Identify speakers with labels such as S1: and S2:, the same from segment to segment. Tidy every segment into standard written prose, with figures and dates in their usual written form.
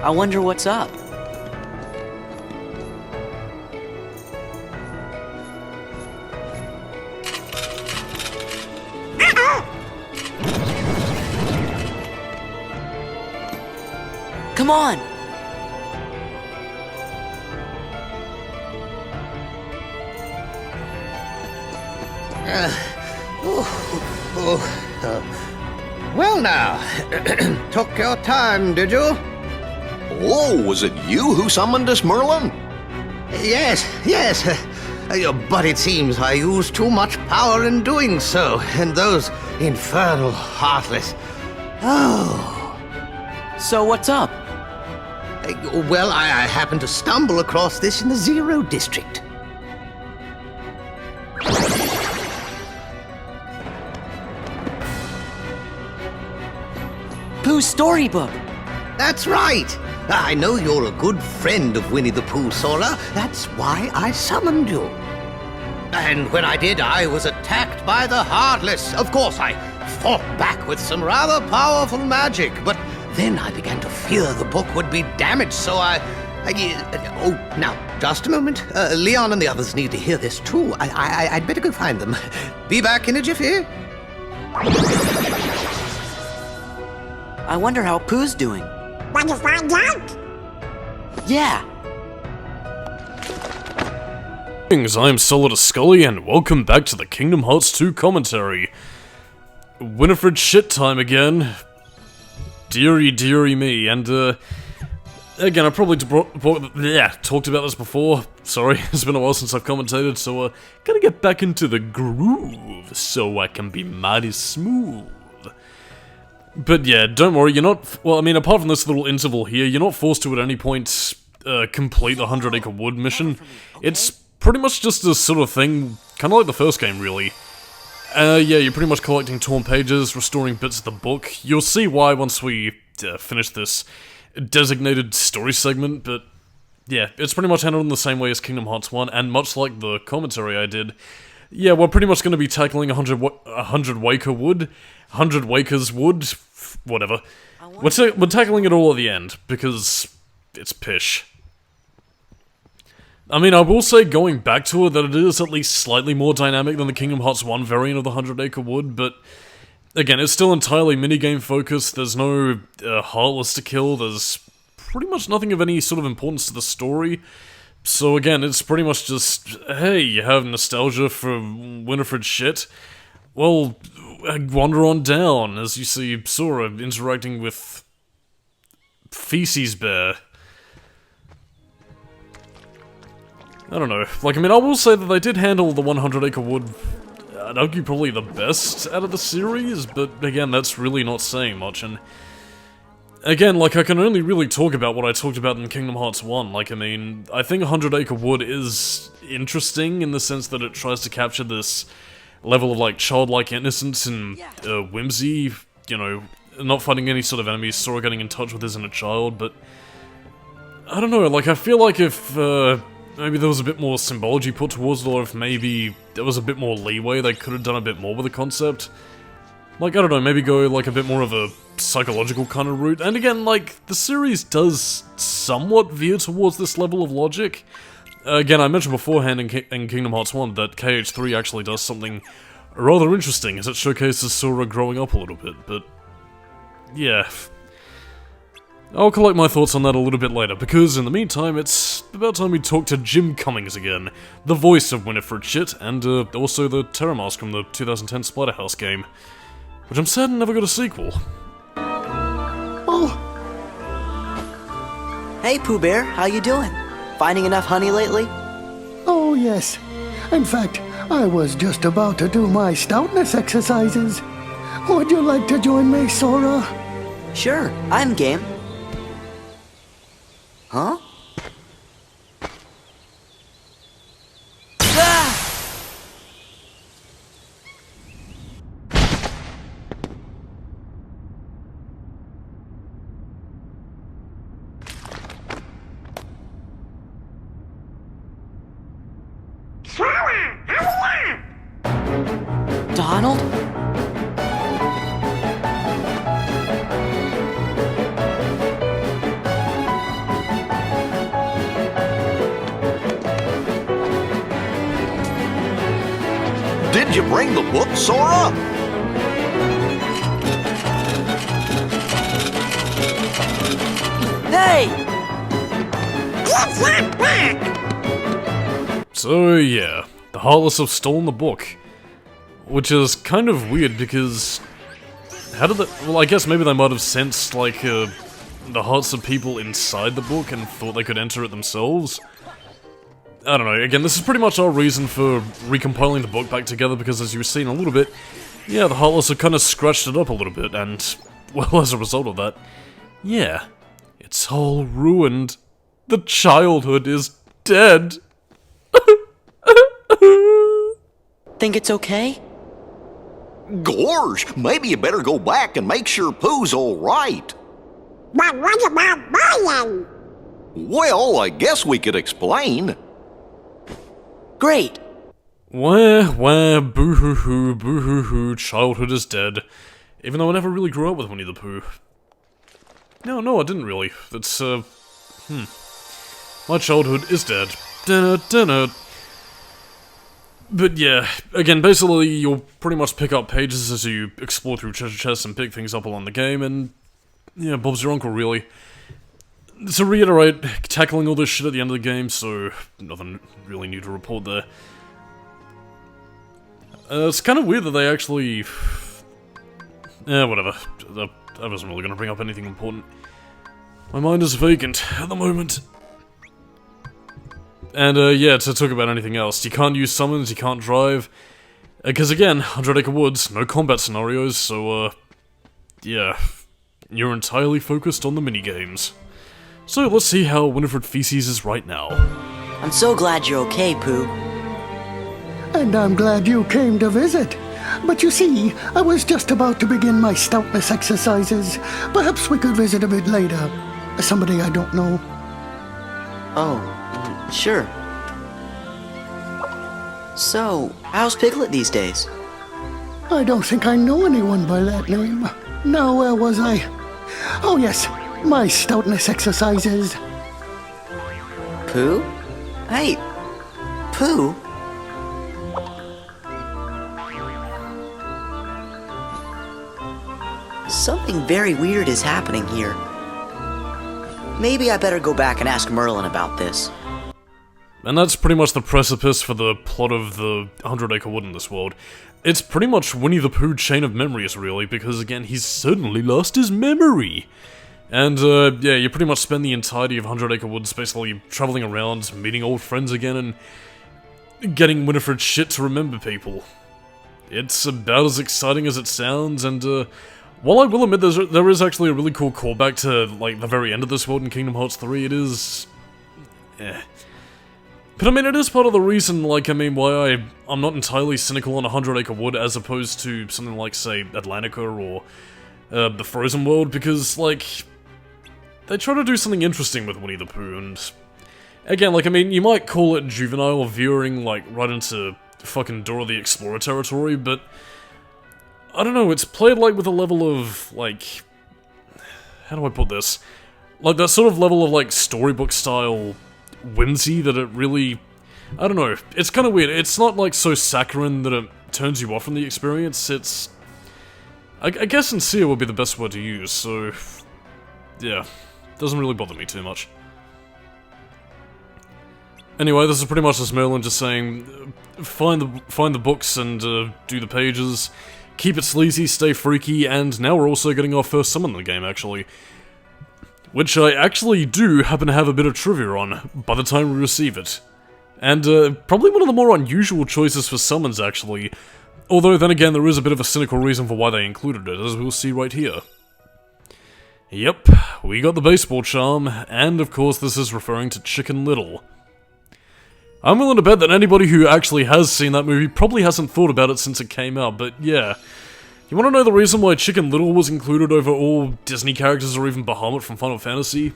S1: I wonder what's up. Come on!
S2: Well now, took your time, did you?
S3: Oh, was it you who summoned us, Merlin?
S2: Yes, but it seems I used too much power in doing so, and those infernal Heartless. Oh.
S1: So what's up?
S2: Well, I happened to stumble across this in the Zero District.
S1: Pooh's storybook!
S2: That's right! I know you're a good friend of Winnie the Pooh, Sora. That's why I summoned you. And when I did, I was attacked by the Heartless. Of course, I fought back with some rather powerful magic, but then I began to fear the book would be damaged, so oh, now, just a moment. Leon and the others need to hear this, too. I'd better go find them. Be back in a jiffy.
S1: I wonder how Pooh's doing.
S4: Want to find out?
S1: Yeah!
S5: Greetings, I'm Solidus-Skully, and welcome back to the Kingdom Hearts 2 commentary. Winifred shit time again. Dearie me, and again, I probably talked about this before. Sorry, it's been a while since I've commentated, so gotta get back into the groove so I can be mighty smooth. But yeah, don't worry, you're not, well, I mean, apart from this little interval here, you're not forced to at any point complete the 100 Acre Wood mission. It's pretty much just a sort of thing, kind of like the first game, really. Yeah, you're pretty much collecting torn pages, restoring bits of the book. You'll see why once we finish this designated story segment, but yeah, it's pretty much handled in the same way as Kingdom Hearts 1, and much like the commentary I did, yeah, we're pretty much going to be tackling 100 Waker Wood, 100 Wakers Wood, whatever. We're tackling it all at the end, because it's pish. I mean, I will say, going back to it, that it is at least slightly more dynamic than the Kingdom Hearts 1 variant of the 100 Acre Wood, but again, it's still entirely minigame focused, there's no Heartless to kill, there's pretty much nothing of any sort of importance to the story. So again, it's pretty much just, hey, you have nostalgia for Winifred shit? Well, wander on down as you see Sora interacting with Feces Bear. I don't know, like, I mean, I will say that they did handle the 100 Acre Wood, I'd argue probably the best out of the series, but again, that's really not saying much, and again, like, I can only really talk about what I talked about in Kingdom Hearts 1, like, I mean, I think 100 Acre Wood is interesting in the sense that it tries to capture this level of, like, childlike innocence and whimsy, you know, not fighting any sort of enemies Sora getting in touch with isn't a child, but I don't know, like, I feel like if, maybe there was a bit more symbology put towards it, or if maybe there was a bit more leeway, they could have done a bit more with the concept. Like, I don't know, maybe go, like, a bit more of a psychological kind of route. And again, like, the series does somewhat veer towards this level of logic. Again, I mentioned beforehand in Kingdom Hearts 1 that KH3 actually does something rather interesting, as it showcases Sora growing up a little bit, but yeah. I'll collect my thoughts on that a little bit later, because in the meantime, it's about time we talk to Jim Cummings again, the voice of Winifred shit, and also the Terror Mask from the 2010 Splatterhouse game, which I'm sad never got a sequel.
S2: Oh.
S1: Hey Pooh Bear, how you doing? Finding enough honey lately?
S6: Oh yes. In fact, I was just about to do my stoutness exercises. Would you like to join me, Sora?
S1: Sure, I'm game. Huh? Ah!
S4: Sora, hurry up!
S1: Donald?
S3: you bring the book, Sora?
S1: Hey!
S4: It's not back.
S5: So yeah, the Heartless have stolen the book. Which is kind of weird because... How did they... Well, I guess maybe they might have sensed, like, the hearts of people inside the book and thought they could enter it themselves. I don't know, again, this is pretty much our reason for recompiling the book back together because as you've seen a little bit, yeah, the Heartless have kind of scratched it up a little bit and, well, as a result of that, yeah, it's all ruined. The childhood is dead.
S1: Think it's okay?
S3: Gorge, maybe you better go back and make sure Pooh's alright.
S4: But what about Brian?
S3: Well, I guess we could explain.
S1: Great.
S5: Wah, boo-hoo-hoo, childhood is dead. Even though I never really grew up with Winnie the Pooh. No, I didn't really. That's, my childhood is dead. Dunna. But yeah, again, basically you'll pretty much pick up pages as you explore through treasure chests and pick things up along the game, and yeah, Bob's your uncle, really. To reiterate, tackling all this shit at the end of the game, so nothing really new to report there. It's kind of weird that they actually... whatever. I wasn't really going to bring up anything important. My mind is vacant at the moment. And, yeah, to talk about anything else, you can't use summons, you can't drive. Because again, 100 Acre Woods, no combat scenarios, so, yeah. You're entirely focused on the minigames. So, let's see how Winifred Feces is right now.
S1: I'm so glad you're okay, Pooh.
S6: And I'm glad you came to visit. But you see, I was just about to begin my stoutness exercises. Perhaps we could visit a bit later. Somebody I don't know.
S1: Oh, sure. So, how's Piglet these days?
S6: I don't think I know anyone by that name. Now, where was I? Oh yes, my stoutness exercises.
S1: Pooh? Hey, Pooh? Something very weird is happening here. Maybe I better go back and ask Merlin about this.
S5: And that's pretty much the precipice for the plot of the 100 Acre Wood in this world. It's pretty much Winnie the Pooh chain of memories, really, because again, he's suddenly lost his memory! And, yeah, you pretty much spend the entirety of 100 Acre Woods basically traveling around, meeting old friends again, and getting Winifred shit to remember people. It's about as exciting as it sounds, and, while I will admit there is actually a really cool callback to, like, the very end of this world in Kingdom Hearts 3, it is... But I mean, it is part of the reason, like, I mean, why I'm not entirely cynical on 100 Acre Wood as opposed to something like, say, Atlantica or the Frozen World, because, like, they try to do something interesting with Winnie the Pooh, and again, like, I mean, you might call it juvenile veering, like, right into fucking Dora the Explorer territory, but I don't know, it's played, like, with a level of, like, how do I put this? Like, that sort of level of, like, storybook-style whimsy that it really... I don't know, it's kind of weird. It's not, like, so saccharine that it turns you off from the experience, it's... I guess sincere would be the best word to use, so... yeah, doesn't really bother me too much. Anyway, this is pretty much just Merlin just saying, find the books and do the pages, keep it sleazy, stay freaky, and now we're also getting our first summon in the game, actually. Which I actually do happen to have a bit of trivia on, by the time we receive it. And, probably one of the more unusual choices for summons, actually. Although, then again, there is a bit of a cynical reason for why they included it, as we'll see right here. Yep, we got the baseball charm, and of course this is referring to Chicken Little. I'm willing to bet that anybody who actually has seen that movie probably hasn't thought about it since it came out, but yeah. You wanna know the reason why Chicken Little was included over all Disney characters or even Bahamut from Final Fantasy?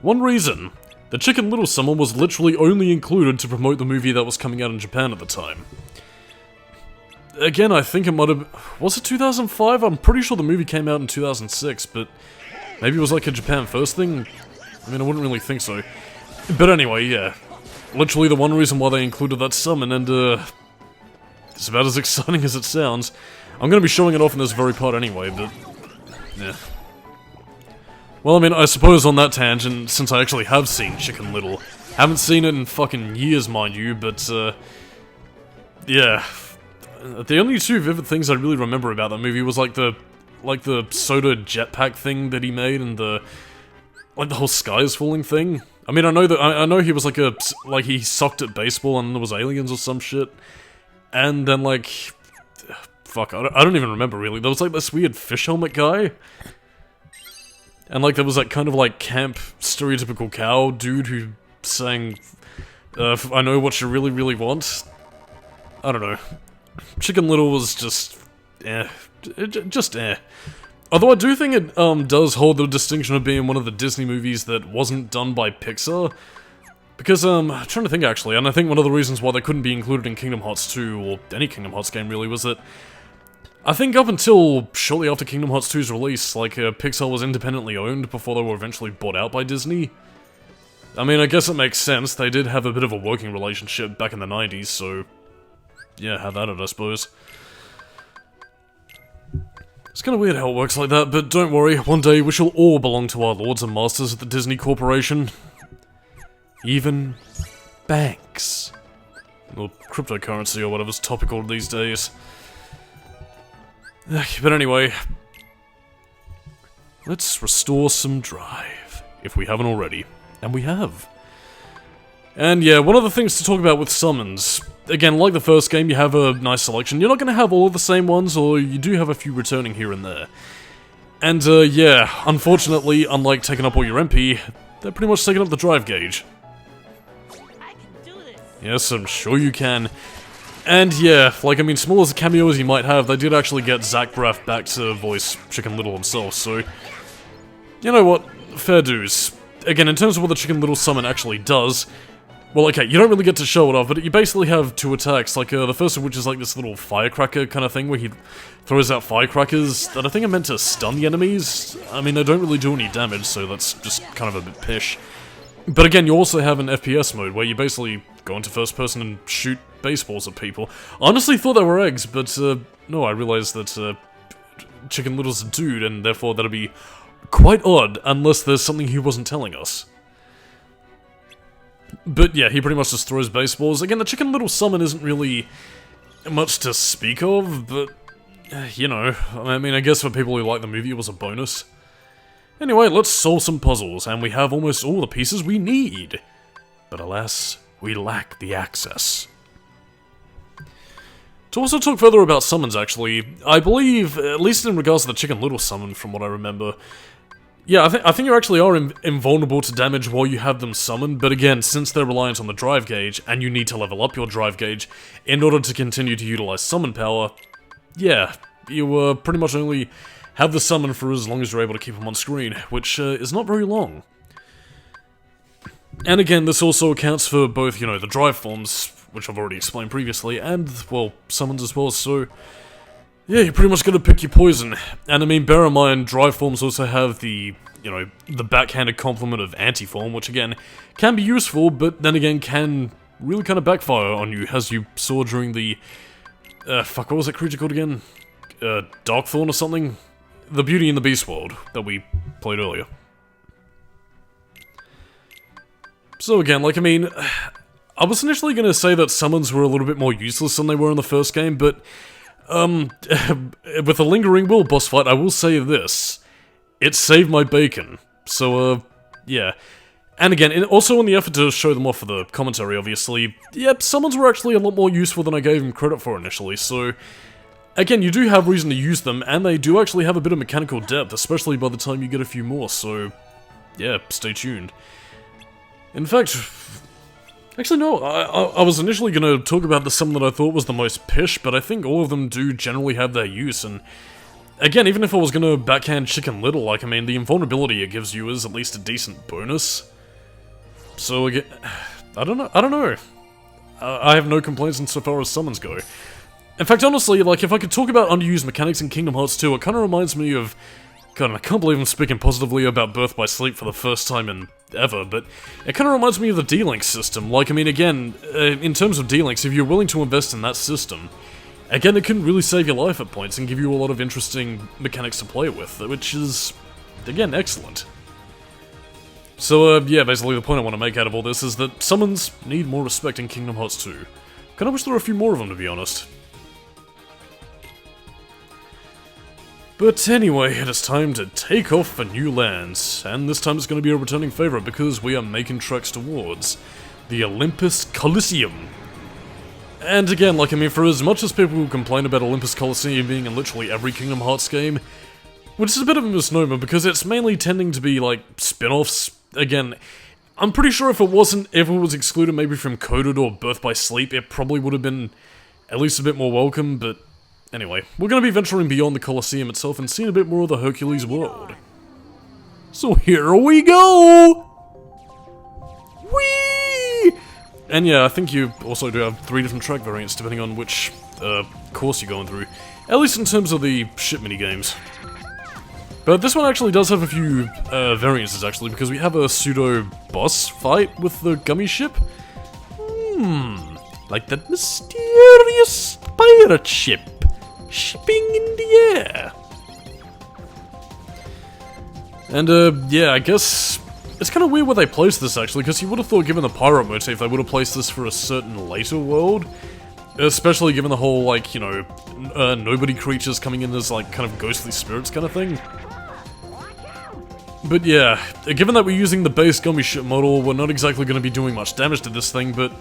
S5: One reason. The Chicken Little summon was literally only included to promote the movie that was coming out in Japan at the time. Again, I think it might have... was it 2005? I'm pretty sure the movie came out in 2006, but... maybe it was like a Japan first thing? I mean, I wouldn't really think so. But anyway, yeah. Literally the one reason why they included that summon, and, It's about as exciting as it sounds. I'm gonna be showing it off in this very part anyway, but... yeah. Well, I mean, I suppose on that tangent, since I actually have seen Chicken Little, haven't seen it in fucking years, mind you, but, yeah. The only two vivid things I really remember about that movie was, like the soda jetpack thing that he made, and the whole sky is falling thing. I mean, I know he was like he sucked at baseball and there was aliens or some shit. And then, like, fuck, I don't even remember, really. There was, like, this weird fish helmet guy. And, like, there was that kind of, like, camp, stereotypical cow dude who sang, I know what you really, really want. I don't know. Chicken Little was just, just eh. Although I do think it, does hold the distinction of being one of the Disney movies that wasn't done by Pixar. Because, I'm trying to think actually, and I think one of the reasons why they couldn't be included in Kingdom Hearts 2, or any Kingdom Hearts game really, was that I think up until shortly after Kingdom Hearts 2's release, like, Pixar was independently owned before they were eventually bought out by Disney. I mean, I guess it makes sense, they did have a bit of a working relationship back in the 90s, so yeah, have at it, I suppose. It's kinda weird how it works like that, but don't worry, one day we shall all belong to our lords and masters at the Disney Corporation. Even banks. Or cryptocurrency or whatever's topical these days. But anyway, let's restore some drive, if we haven't already. And we have. And yeah, one of the things to talk about with summons, again, like the first game, you have a nice selection. You're not going to have all of the same ones, or you do have a few returning here and there. And yeah, unfortunately, unlike taking up all your MP, they're pretty much taking up the drive gauge. Yes, I'm sure you can. And yeah, like, I mean, small as a cameo as you might have, they did actually get Zach Braff back to voice Chicken Little himself, so... you know what? Fair dues. Again, in terms of what the Chicken Little summon actually does... well, okay, you don't really get to show it off, but you basically have two attacks, like, the first of which is like this little firecracker kind of thing, where he throws out firecrackers that I think are meant to stun the enemies. I mean, they don't really do any damage, so that's just kind of a bit pish. But again, you also have an FPS mode, where you basically go into first person and shoot baseballs at people. I honestly thought they were eggs, but no, I realized that Chicken Little's a dude, and therefore that'd be quite odd, unless there's something he wasn't telling us. But yeah, he pretty much just throws baseballs. Again, the Chicken Little summon isn't really much to speak of, but, you know, I mean, I guess for people who like the movie, it was a bonus. Anyway, let's solve some puzzles, and we have almost all the pieces we need. But alas, we lack the access. To also talk further about summons, actually, I believe, at least in regards to the Chicken Little summon, from what I remember, yeah, I think you actually are invulnerable to damage while you have them summoned, but again, since they're reliant on the drive gauge, and you need to level up your drive gauge in order to continue to utilize summon power, yeah, you pretty much only have the summon for as long as you're able to keep them on screen, which is not very long. And again, this also accounts for both, you know, the drive forms, which I've already explained previously, and, well, summons as well, so... yeah, you pretty much gotta pick your poison. And I mean, bear in mind, drive forms also have the, you know, the backhanded complement of anti-form, which again, can be useful, but then again can really kind of backfire on you, as you saw during the... fuck, what was that creature called again? Darkthorn or something? The Beauty and the Beast world that we played earlier. So again, like, I mean, I was initially gonna say that summons were a little bit more useless than they were in the first game, but, with the Lingering Will boss fight, I will say this. It saved my bacon. So, yeah. And again, also in the effort to show them off for the commentary, obviously, yep, summons were actually a lot more useful than I gave them credit for initially, so... again, you do have reason to use them, and they do actually have a bit of mechanical depth, especially by the time you get a few more, so... yeah, stay tuned. In fact... actually, no, I was initially going to talk about the summon that I thought was the most pish, but I think all of them do generally have their use, and... again, even if I was going to backhand Chicken Little, like, I mean, the invulnerability it gives you is at least a decent bonus. So, again... I don't know. I have no complaints insofar as summons go. In fact, honestly, like, if I could talk about underused mechanics in Kingdom Hearts 2, it kind of reminds me of... God, I can't believe I'm speaking positively about Birth by Sleep for the first time in ever, but it kind of reminds me of the D-Link system. Like, I mean, again, in terms of D-Links, if you're willing to invest in that system, Again, it can really save your life at points and give you a lot of interesting mechanics to play with, which is, again, excellent. So, yeah, basically the point I want to make out of all this is that summons need more respect in Kingdom Hearts 2. Kinda wish there were a few more of them, to be honest. But anyway, it is time to take off for new lands, and this time it's going to be a returning favourite because we are making treks towards the Olympus Coliseum. And again, like, I mean, for as much as people complain about Olympus Coliseum being in literally every Kingdom Hearts game, which is a bit of a misnomer because it's mainly tending to be, like, spin-offs. Again, I'm pretty sure if it was excluded maybe from Coded or Birth by Sleep, it probably would have been at least a bit more welcome, but anyway, we're going to be venturing beyond the Colosseum itself and seeing a bit more of the Hercules world. So here we go! Whee! And yeah, I think you also do have 3 different track variants depending on which course you're going through. At least in terms of the ship minigames. But this one actually does have a few variances actually, because we have a pseudo-boss fight with the gummy ship. Like that mysterious pirate ship. Shipping in the air. And, yeah, I guess it's kind of weird where they placed this, actually, because you would have thought, given the pirate motif, they would have placed this for a certain later world. Especially given the whole, like, you know, nobody creatures coming in as, like, kind of ghostly spirits kind of thing. But yeah, given that we're using the base gummy ship model, we're not exactly going to be doing much damage to this thing, but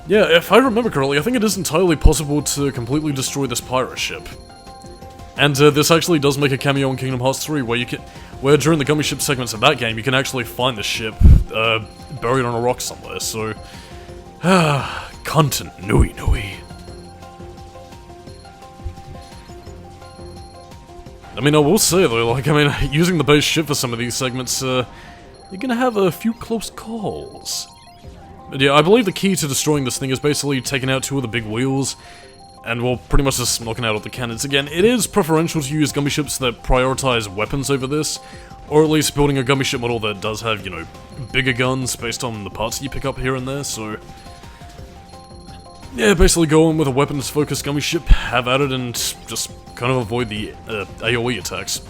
S5: yeah, if I remember correctly, I think it is entirely possible to completely destroy this pirate ship. And this actually does make a cameo in Kingdom Hearts 3, where during the gummy ship segments of that game, you can actually find the ship buried on a rock somewhere, so content nui nui. I mean, I will say though, like, I mean, using the base ship for some of these segments, you're gonna have a few close calls. But yeah, I believe the key to destroying this thing is basically taking out 2 of the big wheels, and well, pretty much just knocking out all the cannons. Again, it is preferential to use gummy ships that prioritize weapons over this, or at least building a gummy ship model that does have, you know, bigger guns based on the parts that you pick up here and there, so yeah, basically go in with a weapons-focused gummy ship, have at it, and just kind of avoid the AoE attacks.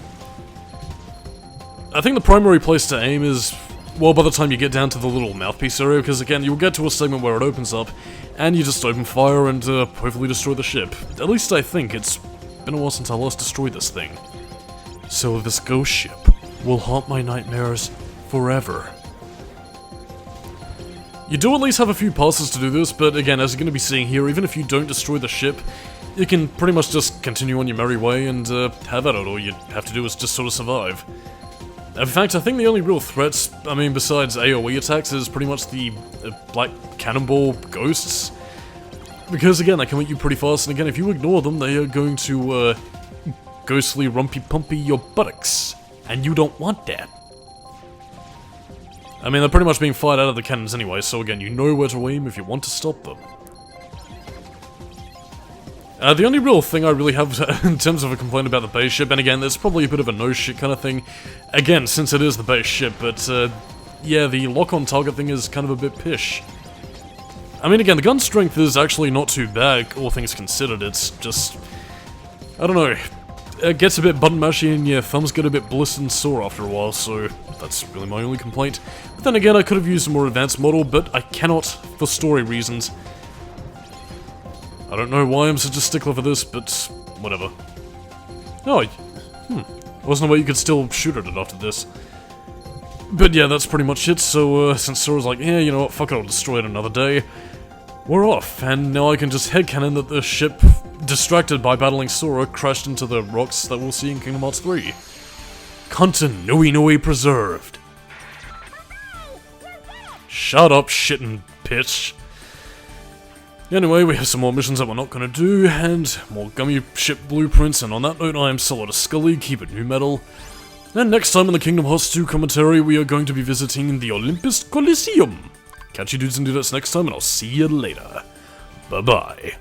S5: I think the primary place to aim is, well, by the time you get down to the little mouthpiece area, because again, you'll get to a segment where it opens up, and you just open fire and hopefully destroy the ship. At least I think. It's been a while since I last destroyed this thing. So this ghost ship will haunt my nightmares forever. You do at least have a few passes to do this, but again, as you're going to be seeing here, even if you don't destroy the ship, you can pretty much just continue on your merry way and have at it. All you have to do is just sort of survive. In fact, I think the only real threats, I mean, besides AoE attacks, is pretty much the black cannonball ghosts. Because again, they come at you pretty fast, and again, if you ignore them, they are going to ghostly rumpy-pumpy your buttocks. And you don't want that. I mean, they're pretty much being fired out of the cannons anyway, so again, you know where to aim if you want to stop them. The only real thing I really have in terms of a complaint about the base ship, and again, there's probably a bit of a no shit kind of thing, again, since it is the base ship, but yeah, the lock-on target thing is kind of a bit pish. I mean, again, the gun strength is actually not too bad, all things considered. It's just, I don't know, it gets a bit button mashy and your thumbs get a bit blistered and sore after a while, so that's really my only complaint. But then again, I could have used a more advanced model, but I cannot for story reasons. I don't know why I'm such a stickler for this, but whatever. Oh, I wasn't aware you could still shoot at it after this. But yeah, that's pretty much it, so since Sora's like, yeah, you know what, fuck it, I'll destroy it another day, we're off, and now I can just headcanon that the ship, distracted by battling Sora, crashed into the rocks that we'll see in Kingdom Hearts 3. Continuity preserved. Shut up, shittin' bitch. Anyway, we have some more missions that we're not gonna do, and more gummy ship blueprints, and on that note, I am Solidus-Skully, keep it new metal. And next time in the Kingdom Hearts 2 commentary, we are going to be visiting the Olympus Coliseum. Catch you dudes and dudettes next time, and I'll see you later. Bye-bye.